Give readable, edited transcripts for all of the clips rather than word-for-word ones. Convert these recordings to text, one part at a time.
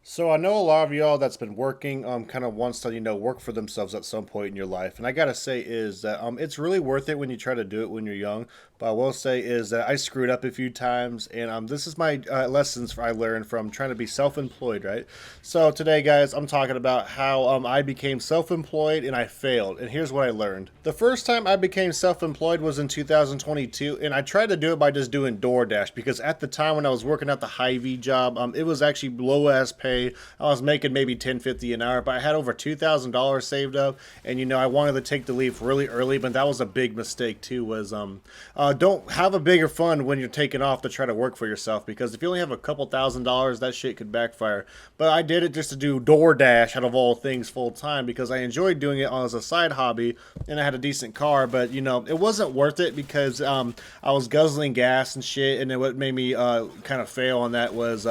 So I know a lot of y'all that's been working kind of wants to work for themselves at some point in your life, and I gotta say is that it's really worth it when you try to do it when you're young. But I will say is that I screwed up a few times, and this is my lessons I learned from trying to be self-employed, right? So today, guys, I'm talking about how I became self-employed and I failed, and here's what I learned. The first time I became self-employed was in 2022, and I tried to do it by just doing DoorDash because at the time when I was working at the Hy-Vee job, it was actually low ass pay. I was making maybe 10.50 an hour, but I had over $2,000 saved up, and I wanted to take the leave really early, but that was a big mistake too. Was don't have a bigger fund when you're taking off to try to work for yourself because if you only have a couple $1,000s, that shit could backfire. But I did it just to do DoorDash out of all things full time because I enjoyed doing it as a side hobby, and I had a decent car, but it wasn't worth it because I was guzzling gas and shit, and what made me kind of fail on that was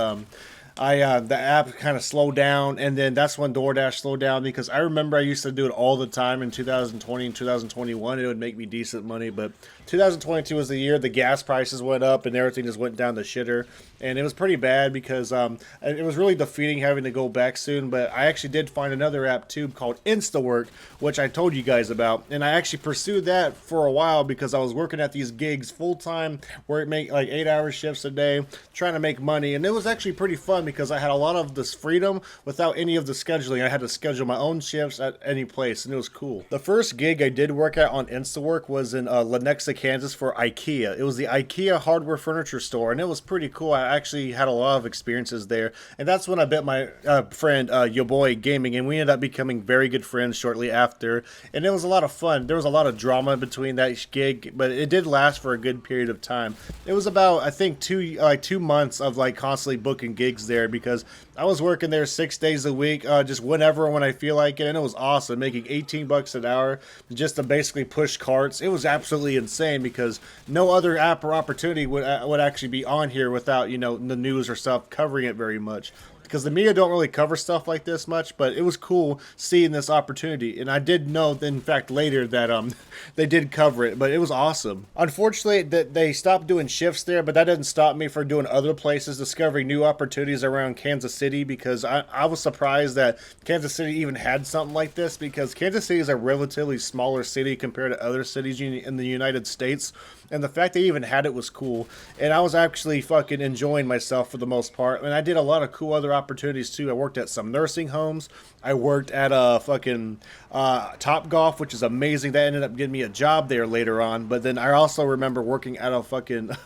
I the app kind of slowed down, and then that's when DoorDash slowed down because I remember I used to do it all the time in 2020 and 2021. It would make me decent money, but 2022 was the year the gas prices went up and everything just went down the shitter, and it was pretty bad because it was really defeating having to go back soon. But I actually did find another app too called InstaWork, which I told you guys about, and I actually pursued that for a while because I was working at these gigs full time where it make like 8 hour shifts a day trying to make money, and it was actually pretty fun because I had a lot of this freedom without any of the scheduling. I had to schedule my own shifts at any place, and it was cool. The first gig I did work at on InstaWork was in Lenexa, Kansas for IKEA. It was the IKEA hardware furniture store, and it was pretty cool. I actually had a lot of experiences there, and that's when I met my friend, your boy Gaming, and we ended up becoming very good friends shortly after, and it was a lot of fun. There was a lot of drama between that gig, but it did last for a good period of time. It was about, I think, 2 months of like constantly booking gigs there because I was working there 6 days a week, just whenever when I feel like it, and it was awesome, making 18 bucks an hour just to basically push carts. It was absolutely insane because no other app or opportunity would actually be on here without the news or stuff covering it very much because the media don't really cover stuff like this much, but it was cool seeing this opportunity. And I did know, in fact, later that they did cover it, but it was awesome. Unfortunately, that they stopped doing shifts there, but that didn't stop me from doing other places, discovering new opportunities around Kansas City because I was surprised that Kansas City even had something like this because Kansas City is a relatively smaller city compared to other cities in the United States. And the fact they even had it was cool. And I was actually fucking enjoying myself for the most part. And I did a lot of cool other opportunities too. I worked at some nursing homes. I worked at a fucking Top Golf, which is amazing. That ended up getting me a job there later on. But then I also remember working at a fucking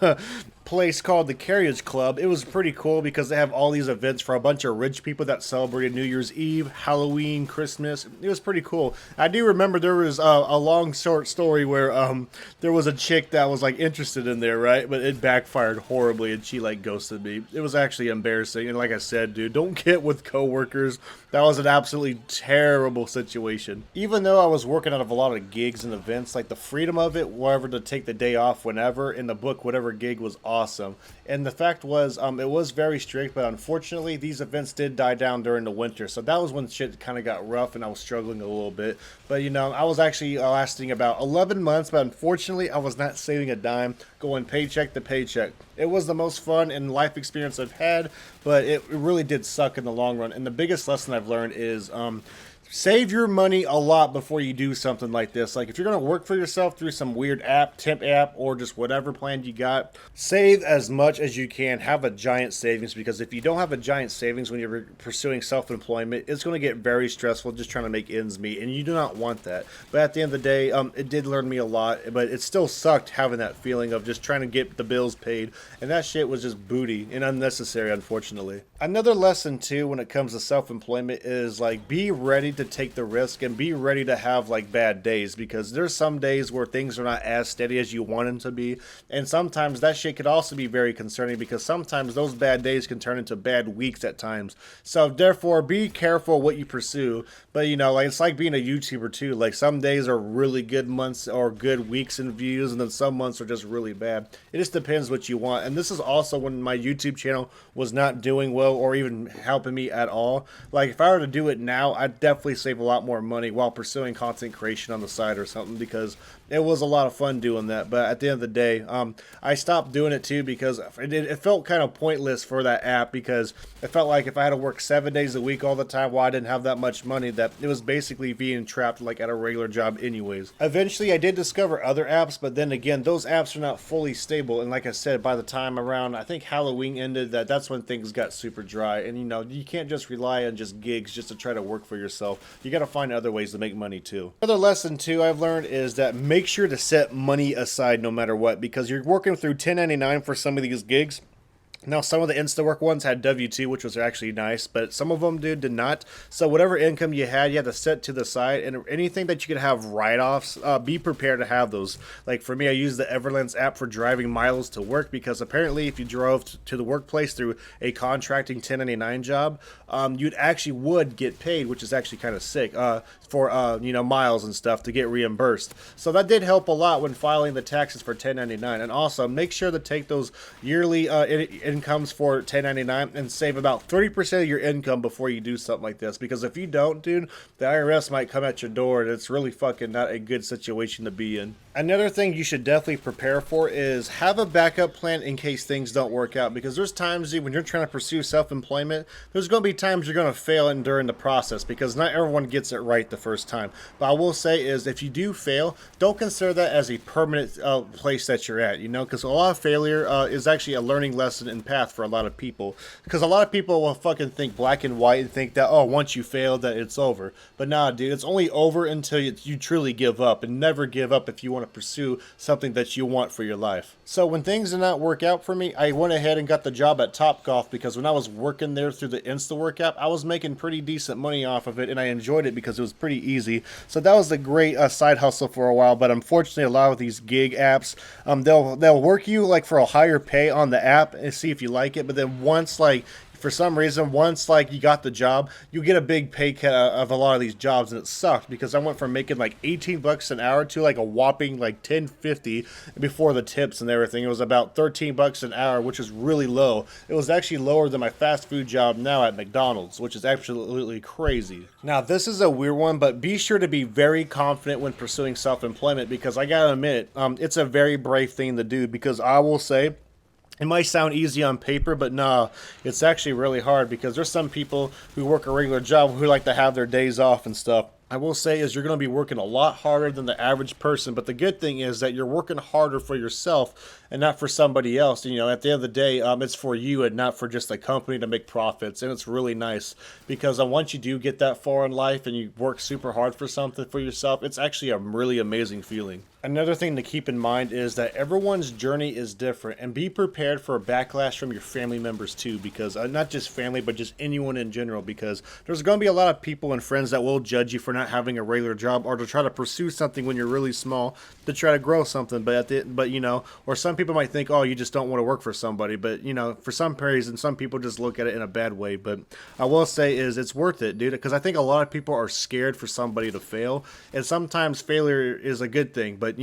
place called the Carriage Club. It was pretty cool because they have all these events for a bunch of rich people that celebrated New Year's Eve, Halloween, Christmas. It was pretty cool. I do remember there was a long short story where there was a chick that was like interested in there, right? But it backfired horribly and she like ghosted me. It was actually embarrassing. And like I said, dude, don't get with coworkers. That was an absolutely terrible situation. Even though I was working out of a lot of gigs and events, like the freedom of it, wherever to take the day off whenever, in the book, whatever gig was awesome. And the fact was, it was very strict, but unfortunately, these events did die down during the winter. So that was when shit kind of got rough and I was struggling a little bit. But I was actually lasting about 11 months, but unfortunately, I was not saving a dime, going paycheck to paycheck. It was the most fun and life experience I've had, but it really did suck in the long run. And the biggest lesson I've learned is save your money a lot before you do something like this. Like if you're going to work for yourself through some weird app, temp app, or just whatever plan you got, save as much as you can. Have a giant savings because if you don't have a giant savings when you're pursuing self-employment, it's going to get very stressful just trying to make ends meet, and you do not want that. But at the end of the day, it did learn me a lot, but it still sucked having that feeling of just trying to get the bills paid, and that shit was just booty and unnecessary, unfortunately. Another lesson too when it comes to self-employment is like be ready to take the risk and be ready to have like bad days because there's some days where things are not as steady as you want them to be, and sometimes that shit could also be very concerning because sometimes those bad days can turn into bad weeks at times. So therefore be careful what you pursue. But like it's like being a YouTuber too. Like some days are really good months or good weeks in views, and then some months are just really bad. It just depends what you want. And this is also when my YouTube channel was not doing well or even helping me at all. Like if I were to do it now, I definitely definitely save a lot more money while pursuing content creation on the side or something, because it was a lot of fun doing that. But at the end of the day, I stopped doing it too because it felt kind of pointless for that app, because it felt like if I had to work 7 days a week all the time while I didn't have that much money, that it was basically being trapped like at a regular job anyways. Eventually I did discover other apps, but then again, those apps are not fully stable. And like I said, by the time around, I think Halloween ended, that's when things got super dry. And you can't just rely on just gigs just to try to work for yourself. You got to find other ways to make money too. Another lesson too I've learned is that make sure to set money aside no matter what, because you're working through 1099 for some of these gigs. Now, some of the InstaWork ones had W-2, which was actually nice, but some of them, did not. So whatever income you had to set to the side, and anything that you could have write-offs, be prepared to have those. Like for me, I use the Everlens app for driving miles to work, because apparently if you drove to the workplace through a contracting 1099 job, you'd actually would get paid, which is actually kind of sick, for miles and stuff to get reimbursed. So that did help a lot when filing the taxes for 1099. And also make sure to take those yearly incomes for 1099 and save about 30% of your income before you do something like this, because if you don't, dude, the IRS might come at your door, and it's really fucking not a good situation to be in. Another thing you should definitely prepare for is have a backup plan in case things don't work out, because there's times, dude, when you're trying to pursue self-employment, there's going to be times you're going to fail during the process, because not everyone gets it right the first time. But I will say is, if you do fail, don't consider that as a permanent place that you're at, because a lot of failure is actually a learning lesson and path for a lot of people, because a lot of people will fucking think black and white and think that, oh, once you fail that it's over. But nah, dude, it's only over until you truly give up, and never give up if you want to pursue something that you want for your life. So when things did not work out for me, I went ahead and got the job at Topgolf, because when I was working there through the InstaWork app, I was making pretty decent money off of it, and I enjoyed it because it was pretty easy. So that was a great side hustle for a while. But unfortunately, a lot of these gig apps, they'll work you like for a higher pay on the app and see if you like it, but then once for some reason, once you got the job, you get a big pay cut of a lot of these jobs, and it sucked, because I went from making like $18 an hour to like a whopping like $10.50 before the tips and everything. It was about $13 an hour, which is really low. It was actually lower than my fast food job now at McDonald's, which is absolutely crazy. Now, this is a weird one, but be sure to be very confident when pursuing self-employment, because I gotta admit, it's a very brave thing to do, because I will say, it might sound easy on paper, but nah, it's actually really hard, because there's some people who work a regular job who like to have their days off and stuff. I will say is you're going to be working a lot harder than the average person, but the good thing is that you're working harder for yourself and not for somebody else. At the end of the day, it's for you and not for just the company to make profits, and it's really nice, because once you do get that far in life and you work super hard for something for yourself, it's actually a really amazing feeling. Another thing to keep in mind is that everyone's journey is different, and be prepared for a backlash from your family members too, because not just family, but just anyone in general, because there's going to be a lot of people and friends that will judge you for not having a regular job, or to try to pursue something when you're really small to try to grow something. Or some people might think, oh, you just don't want to work for somebody, but for some reason, some people just look at it in a bad way. But I will say is it's worth it, dude, because I think a lot of people are scared for somebody to fail, and sometimes failure is a good thing, but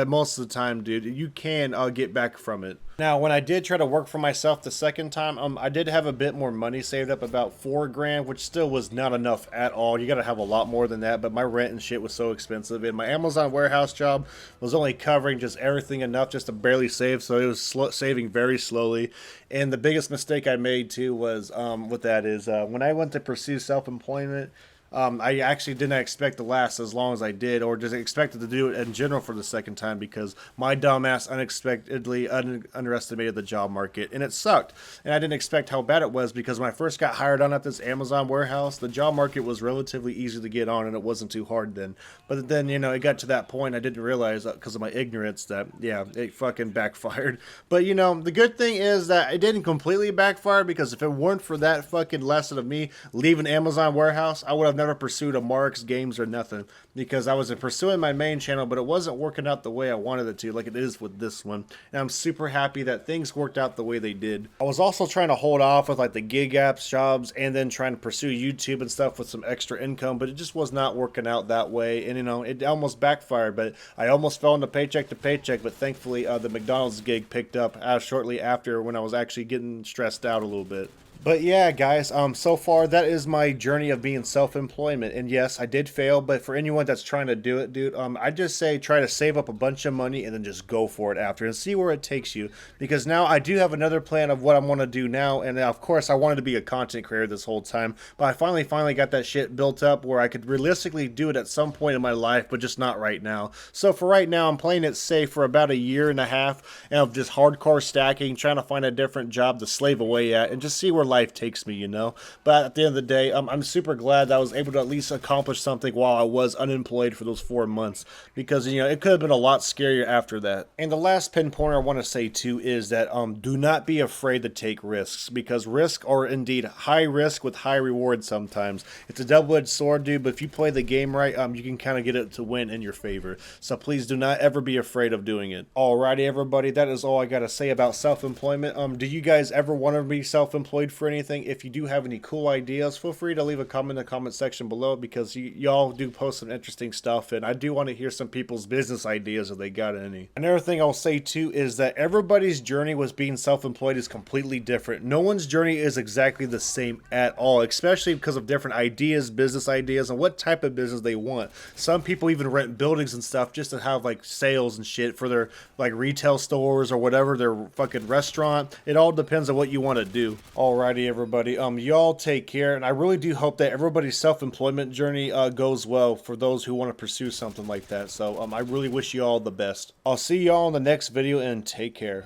most of the time, dude, you can get back from it. Now, when I did try to work for myself the second time, I did have a bit more money saved up, about $4,000, which still was not enough at all. You gotta have a lot more than that, but my rent and shit was so expensive, and my Amazon warehouse job was only covering just everything enough just to barely save, so it was saving very slowly. And the biggest mistake I made too was when I went to pursue self-employment, I actually didn't expect to last as long as I did, or just expected to do it in general for the second time, because my dumbass unexpectedly underestimated the job market, and it sucked. And I didn't expect how bad it was, because when I first got hired on at this Amazon warehouse, the job market was relatively easy to get on, and it wasn't too hard then. But then, it got to that point, I didn't realize, because of my ignorance, that, yeah, it fucking backfired. But, the good thing is that it didn't completely backfire, because if it weren't for that fucking lesson of me leaving Amazon warehouse, I would have never pursued a Marks Games or nothing, because I was pursuing my main channel, but it wasn't working out the way I wanted it to, like it is with this one. And I'm super happy that things worked out the way they did. I was also trying to hold off with the gig apps jobs, and then trying to pursue YouTube and stuff with some extra income, but it just was not working out that way. And it almost backfired, but I almost fell into paycheck to paycheck. But thankfully, the McDonald's gig picked up shortly after, when I was actually getting stressed out a little bit. But yeah, guys, so far that is my journey of being self-employment. And yes, I did fail, but for anyone that's trying to do it, dude, I just say try to save up a bunch of money and then just go for it after and see where it takes you. Because now I do have another plan of what I want to do now, and of course I wanted to be a content creator this whole time, but I finally got that shit built up where I could realistically do it at some point in my life, but just not right now. So for right now, I'm playing it safe for about a year and a half and of just hardcore stacking, trying to find a different job to slave away at, and just see where life takes me, you know. But at the end of the day, I'm super glad that I was able to at least accomplish something while I was unemployed for those 4 months, because you know it could have been a lot scarier after that. And the last pinpoint I want to say too is that do not be afraid to take risks, because risk are indeed high risk with high reward. Sometimes it's a double-edged sword, dude. But if you play the game right, you can kind of get it to win in your favor. So please do not ever be afraid of doing it. Alrighty, everybody, that is all I gotta say about self-employment. Do you guys ever want to be self-employed for anything? If you do have any cool ideas, feel free to leave a comment in the comment section below, because y'all do post some interesting stuff, and I do want to hear some people's business ideas if they got any. Another thing I'll say too is that everybody's journey with being self-employed is completely different. No one's journey is exactly the same at all, especially because of different ideas, business ideas, and what type of business they want. Some people even rent buildings and stuff just to have like sales and shit for their like retail stores or whatever, their fucking restaurant. It all depends on what you want to do. Alrighty, everybody. Y'all take care, and I really do hope that everybody's self-employment journey goes well for those who want to pursue something like that. So I really wish you all the best. I'll see y'all in the next video, and take care.